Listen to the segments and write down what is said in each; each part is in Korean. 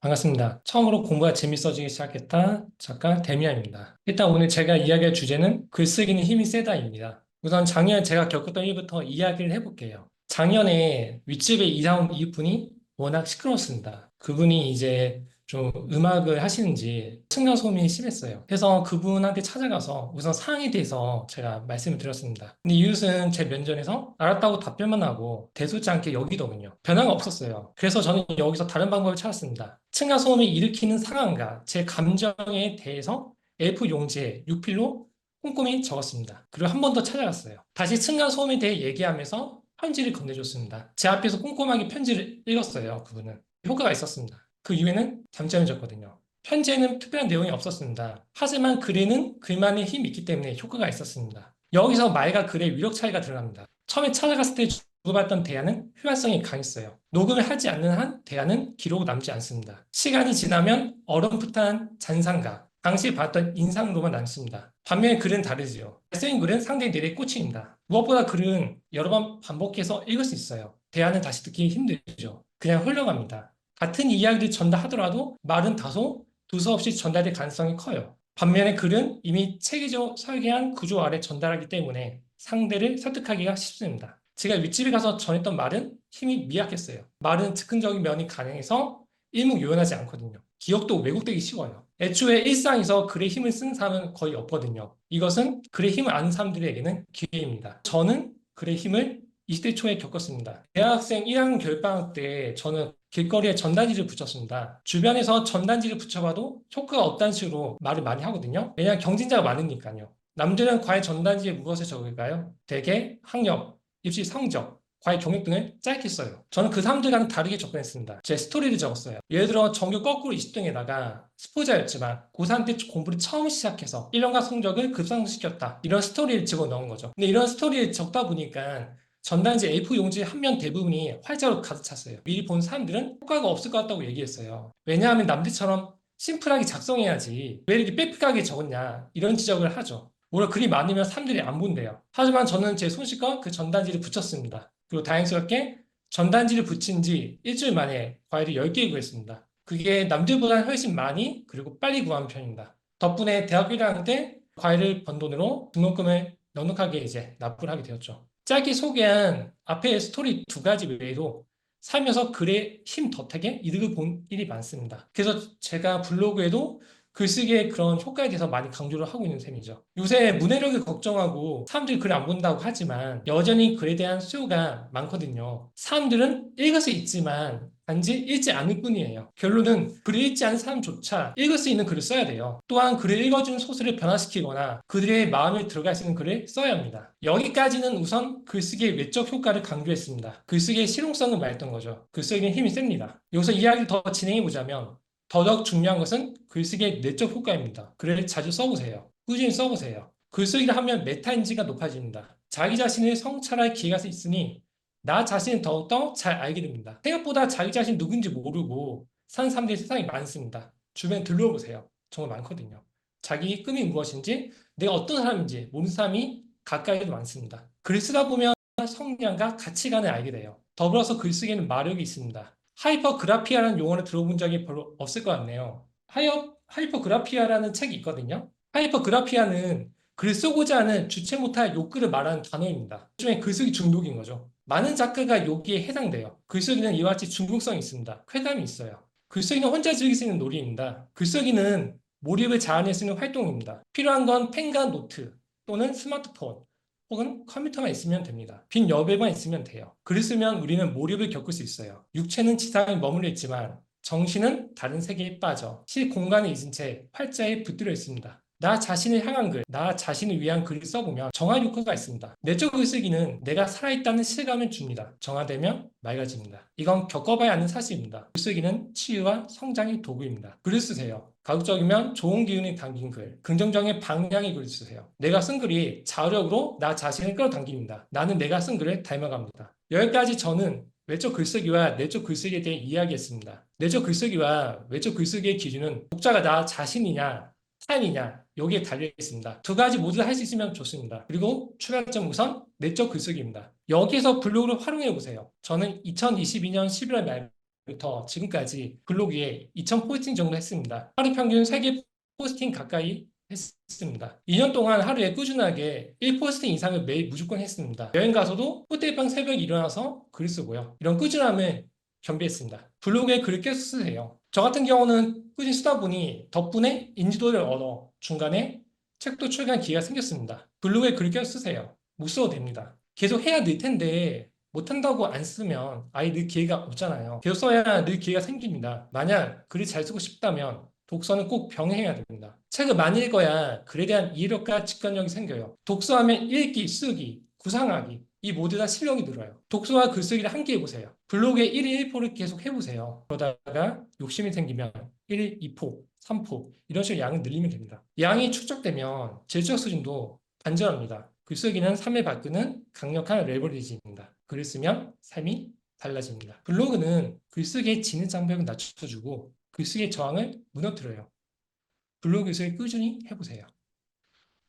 반갑습니다. 처음으로 공부가 재밌어지기 시작했다. 작가 데미안입니다. 일단 오늘 제가 이야기할 주제는 글쓰기는 힘이 세다입니다. 우선 작년 제가 겪었던 일부터 이야기를 해볼게요. 작년에 윗집에 이사 온 이분이 워낙 시끄러웠습니다. 그분이 이제 좀 음악을 하시는지 층간소음이 심했어요. 그래서 그분한테 찾아가서 우선 상황에 대해서 제가 말씀을 드렸습니다. 근데 이웃은 제 면전에서 알았다고 답변만 하고 대수롭지 않게 여기더군요. 변화가 없었어요. 그래서 저는 여기서 다른 방법을 찾았습니다. 층간소음을 일으키는 상황과 제 감정에 대해서 A4 용지에 유필로 꼼꼼히 적었습니다. 그리고 한 번 더 찾아갔어요. 다시 층간소음에 대해 얘기하면서 편지를 건네줬습니다. 제 앞에서 꼼꼼하게 편지를 읽었어요. 그분은. 효과가 있었습니다. 그 이후에는 잠잠히 졌거든요. 편지에는 특별한 내용이 없었습니다. 하지만 글에는 글만의 힘이 있기 때문에 효과가 있었습니다. 여기서 말과 글의 위력 차이가 드러납니다. 처음에 찾아갔을 때 주고받던 대화는 효율성이 강했어요. 녹음을 하지 않는 한 대화는 기록 남지 않습니다. 시간이 지나면 어렴풋한 잔상과 당시 봤던 인상으로만 남습니다. 반면에 글은 다르지요. 쓰인 글은 상대의 뇌에 꽂힙니다. 무엇보다 글은 여러 번 반복해서 읽을 수 있어요. 대화는 다시 듣기 힘들죠. 그냥 흘러갑니다. 같은 이야기를 전달하더라도 말은 다소 두서없이 전달될 가능성이 커요. 반면에 글은 이미 체계적 설계한 구조 아래 전달하기 때문에 상대를 설득하기가 쉽습니다. 제가 윗집에 가서 전했던 말은 힘이 미약했어요. 말은 즉흥적인 면이 가능해서 일목요연하지 않거든요. 기억도 왜곡되기 쉬워요. 애초에 일상에서 글의 힘을 쓰는 사람은 거의 없거든요. 이것은 글의 힘을 아는 사람들에게는 기회입니다. 저는 글의 힘을 20대 초에 겪었습니다. 대학생 1학년 겨울방학 때 저는 길거리에 전단지를 붙였습니다. 주변에서 전단지를 붙여봐도 효과가 없다는 식으로 말을 많이 하거든요. 왜냐하면 경쟁자가 많으니까요. 남들은 과외 전단지에 무엇을 적을까요? 대개 학력, 입시 성적, 과외 경력 등을 짧게 써요. 저는 그 사람들과는 다르게 접근했습니다. 제 스토리를 적었어요. 예를 들어 전교 거꾸로 20등에다가 스포자였지만 고3 때 공부를 처음 시작해서 1년간 성적을 급상승시켰다. 이런 스토리를 집어넣은 거죠. 근데 이런 스토리를 적다 보니까 전단지 A4 용지 한 면 대부분이 활자로 가득 찼어요. 미리 본 사람들은 효과가 없을 것 같다고 얘기했어요. 왜냐하면 남들처럼 심플하게 작성해야지 왜 이렇게 빽빽하게 적었냐 이런 지적을 하죠. 오히려 글이 많으면 사람들이 안 본대요. 하지만 저는 제 손실과 그 전단지를 붙였습니다. 그리고 다행스럽게 전단지를 붙인 지 일주일 만에 과일을 10개 구했습니다. 그게 남들보다 훨씬 많이 그리고 빨리 구한 편입니다. 덕분에 대학교 1학년 때 과일을 번 돈으로 등록금을 넉넉하게 이제 납부를 하게 되었죠. 짧게 소개한 앞에 스토리 두 가지 외에도 살면서 글의 힘 덕택에 이득을 본 일이 많습니다. 그래서 제가 블로그에도 글쓰기의 그런 효과에 대해서 많이 강조를 하고 있는 셈이죠. 요새 문해력을 걱정하고 사람들이 글을 안 본다고 하지만 여전히 글에 대한 수요가 많거든요. 사람들은 읽을 수 있지만 단지 읽지 않을 뿐이에요. 결론은 글을 읽지 않은 사람조차 읽을 수 있는 글을 써야 돼요. 또한 글을 읽어주는 소설을 변화시키거나 그들의 마음에 들어갈 수 있는 글을 써야 합니다. 여기까지는 우선 글쓰기의 외적 효과를 강조했습니다. 글쓰기의 실용성을 말했던 거죠. 글쓰기는 힘이 셉니다. 여기서 이야기를 더 진행해보자면 더더욱 중요한 것은 글쓰기의 내적 효과입니다. 글을 자주 써보세요. 꾸준히 써보세요. 글쓰기를 하면 메타인지가 높아집니다. 자기 자신을 성찰할 기회가 있으니 나 자신을 더욱더 잘 알게 됩니다. 생각보다 자기 자신이 누군지 모르고 사는 사람들이 세상에 많습니다. 주변에 둘러보세요. 정말 많거든요. 자기 꿈이 무엇인지, 내가 어떤 사람인지 모르는 사람이 가까이도 많습니다. 글 쓰다 보면 성향과 가치관을 알게 돼요. 더불어서 글쓰기에는 마력이 있습니다. 하이퍼그라피아라는 용어를 들어본 적이 별로 없을 것 같네요. 하이퍼그라피아라는 책이 있거든요. 하이퍼그라피아는 글 쓰고자 하는 주체 못할 욕구를 말하는 단어입니다. 일종의 글쓰기 중독인 거죠. 많은 작가가 여기에 해당돼요. 글쓰기는 이와 같이 중독성이 있습니다. 쾌감이 있어요. 글쓰기는 혼자 즐길 수 있는 놀이입니다. 글쓰기는 몰입을 자아낼 수 있는 활동입니다. 필요한 건 펜과 노트 또는 스마트폰 혹은 컴퓨터만 있으면 됩니다. 빈 여백만 있으면 돼요. 글을 쓰면 우리는 몰입을 겪을 수 있어요. 육체는 지상에 머물러 있지만 정신은 다른 세계에 빠져 실 공간에 있은 채 활자에 붙들어 있습니다. 나 자신을 향한 글, 나 자신을 위한 글을 써보면 정화 효과가 있습니다. 내적 글쓰기는 내가 살아있다는 실감을 줍니다. 정화되면 맑아집니다. 이건 겪어봐야 하는 사실입니다. 글쓰기는 치유와 성장의 도구입니다. 글을 쓰세요. 가급적이면 좋은 기운이 담긴 글, 긍정적인 방향의 글을 쓰세요. 내가 쓴 글이 자력으로 나 자신을 끌어당깁니다. 나는 내가 쓴 글을 닮아갑니다. 여기까지 저는 외적 글쓰기와 내적 글쓰기에 대해 이야기했습니다. 내적 글쓰기와 외적 글쓰기의 기준은 독자가 나 자신이냐, 타인이냐, 여기에 달려 있습니다. 두 가지 모두 할 수 있으면 좋습니다. 그리고 출발점 우선 내적 글쓰기입니다. 여기에서 블로그를 활용해 보세요. 저는 2022년 11월 말 부터 지금까지 블로그에 2,000 포스팅 정도 했습니다. 하루 평균 3개 포스팅 가까이 했습니다. 2년 동안 하루에 꾸준하게 1포스팅 이상을 매일 무조건 했습니다. 여행 가서도 호텔방 새벽에 일어나서 글을 쓰고요. 이런 꾸준함을 겸비했습니다. 블로그에 글을 계속 쓰세요. 저 같은 경우는 꾸준히 쓰다 보니 덕분에 인지도를 얻어 중간에 책도 출간 기회가 생겼습니다. 블로그에 글을 계속 쓰세요. 못 써도 됩니다. 계속 해야 늘 텐데 못한다고 안 쓰면 아예 늘 기회가 없잖아요. 계속 써야 늘 기회가 생깁니다. 만약 글을 잘 쓰고 싶다면 독서는 꼭 병행해야 됩니다. 책을 많이 읽어야 글에 대한 이해력과 직관력이 생겨요. 독서하면 읽기, 쓰기, 구상하기 이 모두 다 실력이 늘어요. 독서와 글쓰기를 함께 해보세요. 블로그에 1일 1포를 계속 해보세요. 그러다가 욕심이 생기면 1일 2포, 3포 이런 식으로 양을 늘리면 됩니다. 양이 축적되면 제출력 수준도 반전합니다. 글쓰기는 삶을 바꾸는 강력한 레버리지입니다. 글을 쓰면 삶이 달라집니다. 블로그는 글쓰기의 진입 장벽을 낮춰주고 글쓰기의 저항을 무너뜨려요. 블로그 글쓰기 꾸준히 해보세요.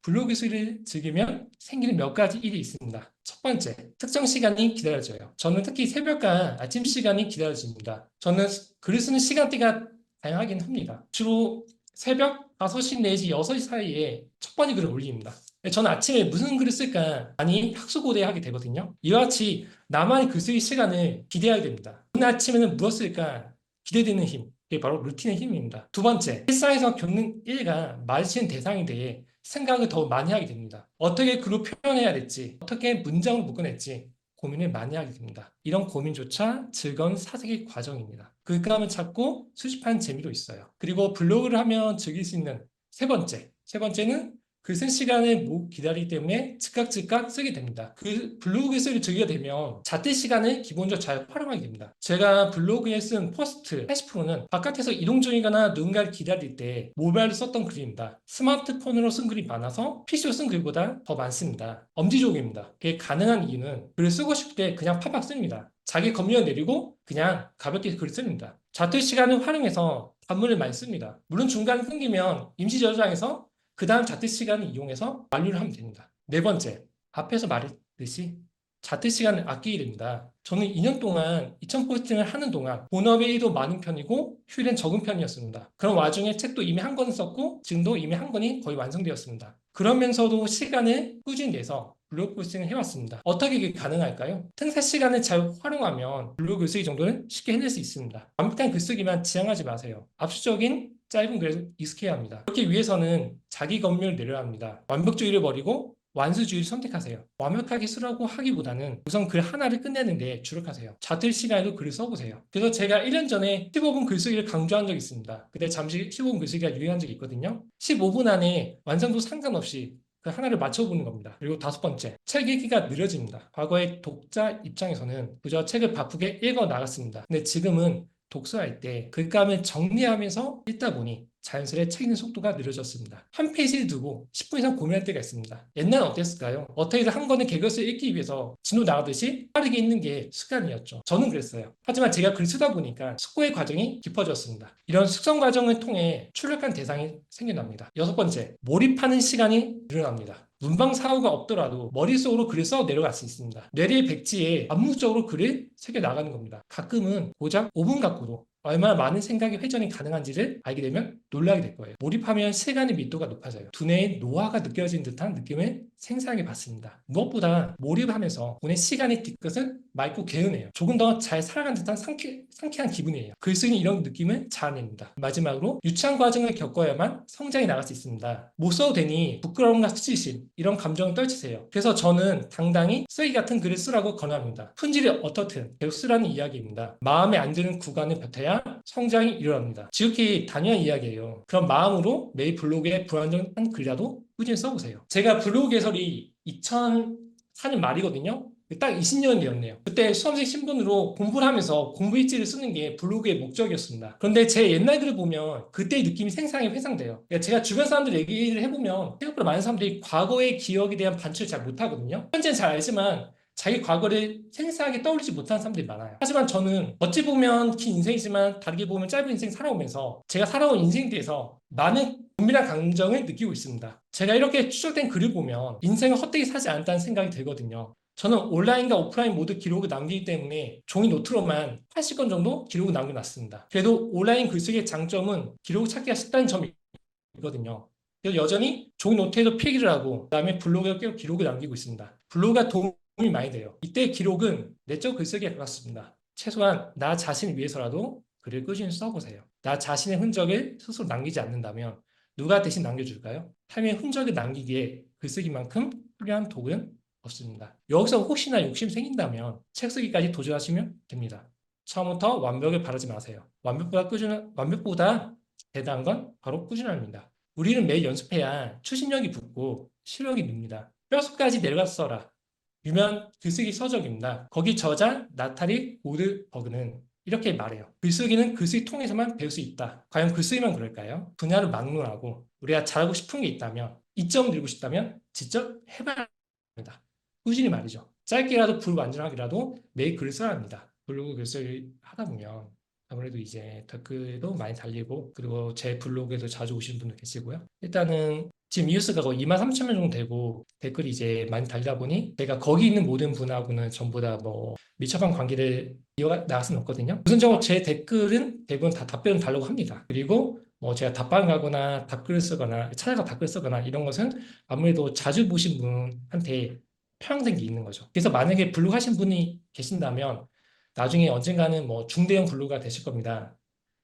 블로그 글쓰기를 즐기면 생기는 몇 가지 일이 있습니다. 첫 번째, 특정 시간이 기다려져요. 저는 특히 새벽과 아침 시간이 기다려집니다. 저는 글을 쓰는 시간대가 다양하긴 합니다. 주로 새벽 5시 내지 6시 사이에 첫 번째 글을 올립니다. 저는 아침에 무슨 글을 쓸까 많이 학수고대하게 되거든요. 이와 같이 나만의 글쓰기 시간을 기대하게 됩니다. 오늘 아침에는 무엇을 쓸까 기대되는 힘, 이게 바로 루틴의 힘입니다. 두 번째, 일상에서 겪는 일과 마주치는 대상에 대해 생각을 더 많이 하게 됩니다. 어떻게 글로 표현해야 될지, 어떻게 문장으로 묶어낼지 고민을 많이 하게 됩니다. 이런 고민조차 즐거운 사색의 과정입니다. 글감을 찾고 수집하는 재미도 있어요. 그리고 블로그를 하면 즐길 수 있는 세 번째는 글 쓴 시간을 못 기다리기 때문에 즉각 쓰게 됩니다. 그 블로그 쓰기 즐기게 되면 자퇴 시간을 기본적으로 잘 활용하게 됩니다. 제가 블로그에 쓴 포스트 80%는 바깥에서 이동 중이거나 누군가를 기다릴 때 모바일로 썼던 글입니다. 스마트폰으로 쓴 글이 많아서 PC로 쓴 글보다 더 많습니다. 엄지족입니다. 그게 가능한 이유는 글을 쓰고 싶을 때 그냥 팍팍 씁니다. 자기 검열을 내리고 그냥 가볍게 글을 씁니다. 자퇴 시간을 활용해서 단문을 많이 씁니다. 물론 중간에 끊기면 임시 저장해서 그 다음 자퇴 시간을 이용해서 완료를 하면 됩니다. 네 번째, 앞에서 말했듯이 자퇴 시간을 아끼게 됩니다. 저는 2년 동안 2,000 포스팅을 하는 동안 본업의 일도 많은 편이고 휴일엔 적은 편이었습니다. 그런 와중에 책도 이미 한 권을 썼고 지금도 이미 한 권이 거의 완성되었습니다. 그러면서도 시간을 꾸준히 내서 블로그 포스팅을 해왔습니다. 어떻게 이게 가능할까요? 틈새 시간을 잘 활용하면 블로그 글쓰기 정도는 쉽게 해낼 수 있습니다. 완벽한 글쓰기만 지향하지 마세요. 압축적인 짧은 글을 익숙해야 합니다. 그렇기 위해서는 자기 검열을 내려야 합니다. 완벽주의를 버리고 완수주의를 선택하세요. 완벽하게 쓰라고 하기보다는 우선 글 하나를 끝내는 데 주력하세요. 자퇴 시간에도 글을 써보세요. 그래서 제가 1년 전에 15분 글쓰기를 강조한 적이 있습니다. 그때 잠시 15분 글쓰기가 유행한 적이 있거든요. 15분 안에 완성도 상관없이 그 하나를 맞춰보는 겁니다. 그리고 다섯 번째, 책 읽기가 느려집니다. 과거의 독자 입장에서는 그저 책을 바쁘게 읽어 나갔습니다. 근데 지금은 독서할 때 글감을 정리하면서 읽다 보니 자연스레 책 읽는 속도가 느려졌습니다. 한 페이지를 두고 10분 이상 고민할 때가 있습니다. 옛날은 어땠을까요? 어떻게든 한 권의 개것을 읽기 위해서 진도 나가듯이 빠르게 읽는 게 습관이었죠. 저는 그랬어요. 하지만 제가 글을 쓰다 보니까 숙고의 과정이 깊어졌습니다. 이런 숙성 과정을 통해 출력한 대상이 생겨납니다. 여섯 번째, 몰입하는 시간이 늘어납니다. 문방 사고가 없더라도 머릿속으로 글을 써 내려갈 수 있습니다. 뇌리의 백지에 암묵적으로 글을 새겨 나가는 겁니다. 가끔은 고작 5분 갖고도 얼마나 많은 생각의 회전이 가능한지를 알게 되면 놀라게 될 거예요. 몰입하면 시간의密도가 높아져요. 두뇌의 노화가 느껴지는 듯한 느낌을 생생하게 받습니다. 무엇보다 몰입하면서 보낸 시간의 뒤끝은 맑고 개운해요. 조금 더 잘 살아간 듯한 상쾌한 기분이에요. 글쓰기는 이런 느낌을 자아냅니다. 마지막으로 유치한 과정을 겪어야만 성장이 나갈 수 있습니다. 못 써도 되니 부끄러움과 수치심 이런 감정을 떨치세요. 그래서 저는 당당히 쓰레기 같은 글을 쓰라고 권합니다. 품질이 어떻든 계속 쓰라는 이야기입니다. 마음에 안 드는 구간을 뱉어야 성장이 일어납니다. 지극히 단순한 이야기예요. 그런 마음으로 매일 블로그에 불완전한 글이라도 꾸준히 써보세요. 제가 블로그 개설이 2004년 말이거든요. 딱 20년 되었네요. 그때 수험생 신분으로 공부를 하면서 공부 일지를 쓰는 게 블로그의 목적이었습니다. 그런데 제 옛날 글을 보면 그때의 느낌이 생생하게 회상돼요. 그러니까 제가 주변 사람들 얘기를 해보면 생각보다 많은 사람들이 과거의 기억에 대한 반출을 잘 못하거든요. 현재는 잘 알지만 자기 과거를 생생하게 떠올리지 못하는 사람들이 많아요. 하지만 저는 어찌 보면 긴 인생이지만 다르게 보면 짧은 인생 살아오면서 제가 살아온 인생에 대해서 많은 은밀한 감정을 느끼고 있습니다. 제가 이렇게 추적된 글을 보면 인생을 헛되이 사지 않았다는 생각이 들거든요. 저는 온라인과 오프라인 모두 기록을 남기기 때문에 종이 노트로만 80건 정도 기록을 남겨놨습니다. 그래도 온라인 글쓰기의 장점은 기록을 찾기가 쉽다는 점이 있거든요. 그래서 여전히 종이 노트에도 필기를 하고 그다음에 블로그에 계속 기록을 남기고 있습니다. 블로그가 도움이 많이 돼요. 이때 기록은 내적 글쓰기에 가깝습니다. 최소한 나 자신을 위해서라도 글을 꾸준히 써보세요. 나 자신의 흔적을 스스로 남기지 않는다면 누가 대신 남겨줄까요? 삶의 흔적을 남기기에 글쓰기만큼 필요한 도구는 없습니다. 여기서 혹시나 욕심 생긴다면 책 쓰기까지 도전하시면 됩니다. 처음부터 완벽을 바라지 마세요. 완벽보다 대단한 건 바로 꾸준함입니다. 우리는 매일 연습해야 추진력이 붙고 실력이 늡니다. 뼛속까지 내려갔어라. 유명한 글쓰기 서적입니다. 거기 저자 나탈리 오드버그는 이렇게 말해요. 글쓰기는 글쓰기 통해서만 배울 수 있다. 과연 글쓰기만 그럴까요? 분야를 막론하고 우리가 잘하고 싶은 게 있다면 이점 들고 싶다면 직접 해봐야 합니다. 꾸준히 말이죠. 짧게라도 불완전하게라도 매일 글을 써야 합니다. 블로그 글쓰기 하다 보면 아무래도 이제 댓글도 많이 달리고 그리고 제 블로그에도 자주 오시는 분도 계시고요. 일단은 지금 이웃수가 거의 2만 3천 명 정도 되고 댓글이 이제 많이 달리다 보니 제가 거기 있는 모든 분하고는 전부 다 뭐 밀접한 관계를 이어나갈 수는 없거든요. 우선적으로 제 댓글은 대부분 다 답변을 달라고 합니다. 그리고 뭐 제가 답방을 가거나 답글을 쓰거나 찾아가 답글 쓰거나 이런 것은 아무래도 자주 보신 분한테 편향된 게 있는 거죠. 그래서 만약에 블로그 하신 분이 계신다면 나중에 언젠가는 뭐 중대형 블로그가 되실 겁니다.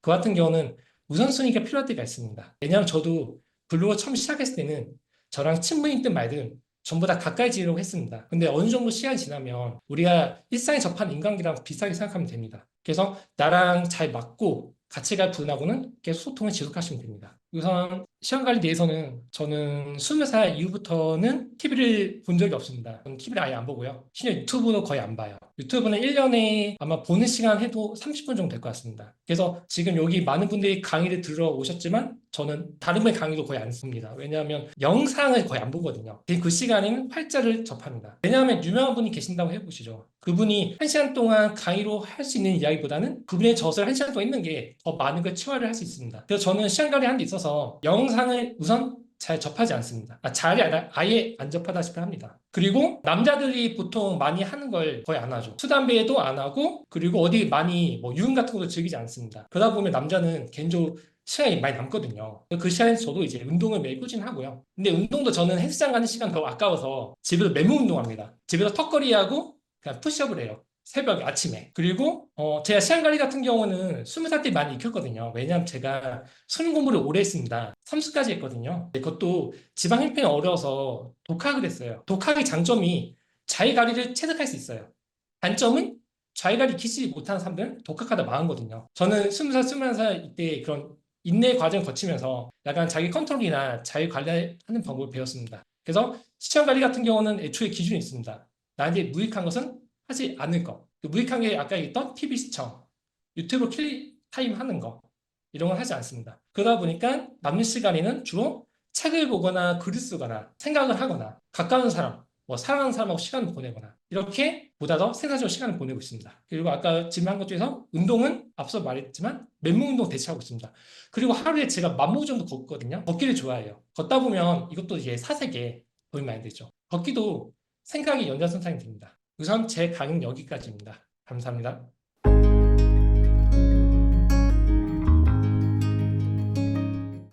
그 같은 경우는 우선순위가 필요할 때가 있습니다. 왜냐하면 저도 블로그 처음 시작했을 때는 저랑 친분이 있든 말든 전부 다 가까이 지내려고 했습니다. 근데 어느 정도 시간이 지나면 우리가 일상에 접한 인간관계랑 비슷하게 생각하면 됩니다. 그래서 나랑 잘 맞고 같이 갈 분하고는 계속 소통을 지속하시면 됩니다. 우선 시간 관리에 대해서는 저는 20살 이후부터는 TV를 본 적이 없습니다. 저는 TV를 아예 안 보고요. 심지어 유튜브도 거의 안 봐요. 유튜브는 1년에 아마 보는 시간 해도 30분 정도 될 것 같습니다. 그래서 지금 여기 많은 분들이 강의를 들어 오셨지만 저는 다른 분의 강의도 거의 안 씁니다. 왜냐하면 영상을 거의 안 보거든요. 그 시간에는 활자를 접합니다. 왜냐하면 유명한 분이 계신다고 해보시죠. 그분이 1시간 동안 강의로 할 수 있는 이야기보다는 그분의 젖을 1시간 동안 있는 게 더 많은 걸 체화를 할 수 있습니다. 그래서 저는 시간 관리 하는 데 있어서 영상을 우선 잘 접하지 않습니다. 아예 안 접하다시피 합니다. 그리고 남자들이 보통 많이 하는 걸 거의 안 하죠. 술, 담배도 안 하고 그리고 어디 많이 뭐 유흥 같은 것도 즐기지 않습니다. 그러다 보면 남자는 개인적으로 시간이 많이 남거든요. 그 시간에 저도 이제 운동을 매일 꾸준히 하고요. 근데 운동도 저는 헬스장 가는 시간 더 아까워서 집에서 맨몸 운동합니다. 집에서 턱걸이하고 그냥 푸시업을 해요. 새벽에 아침에. 그리고 제가 시간 관리 같은 경우는 20살 때 많이 익혔거든요. 왜냐하면 제가 수능 공부를 오래 했습니다. 삼수까지 했거든요. 그것도 지방 형편이 어려워서 독학을 했어요. 독학의 장점이 자기 관리를 체득할 수 있어요. 단점은 자기 관리 익히지 못하는 사람들은 독학하다 망하거든요. 저는 20살, 21살 이때 그런 인내 과정을 거치면서 약간 자기 컨트롤이나 자기 관리하는 방법을 배웠습니다. 그래서 시간 관리 같은 경우는 애초에 기준이 있습니다. 나한테 무익한 것은 하지 않을 것. 그 무익한 게 아까 얘기했던 TV 시청, 유튜브 킬 타임 하는 거 이런 걸 하지 않습니다. 그러다 보니까 남는 시간에는 주로 책을 보거나 글을 쓰거나 생각을 하거나 가까운 사람, 뭐 사랑하는 사람하고 시간을 보내거나 이렇게 보다 더 생산적으로 시간을 보내고 있습니다. 그리고 아까 질문한 것 중에서 운동은 앞서 말했지만 맨몸 운동 대체하고 있습니다. 그리고 하루에 제가 10,000보 정도 걷거든요. 걷기를 좋아해요. 걷다 보면 이것도 이제 사색에 도움이 많이 되죠. 걷기도 생각이 연장선상이 됩니다. 우선 제 강의는 여기까지입니다. 감사합니다.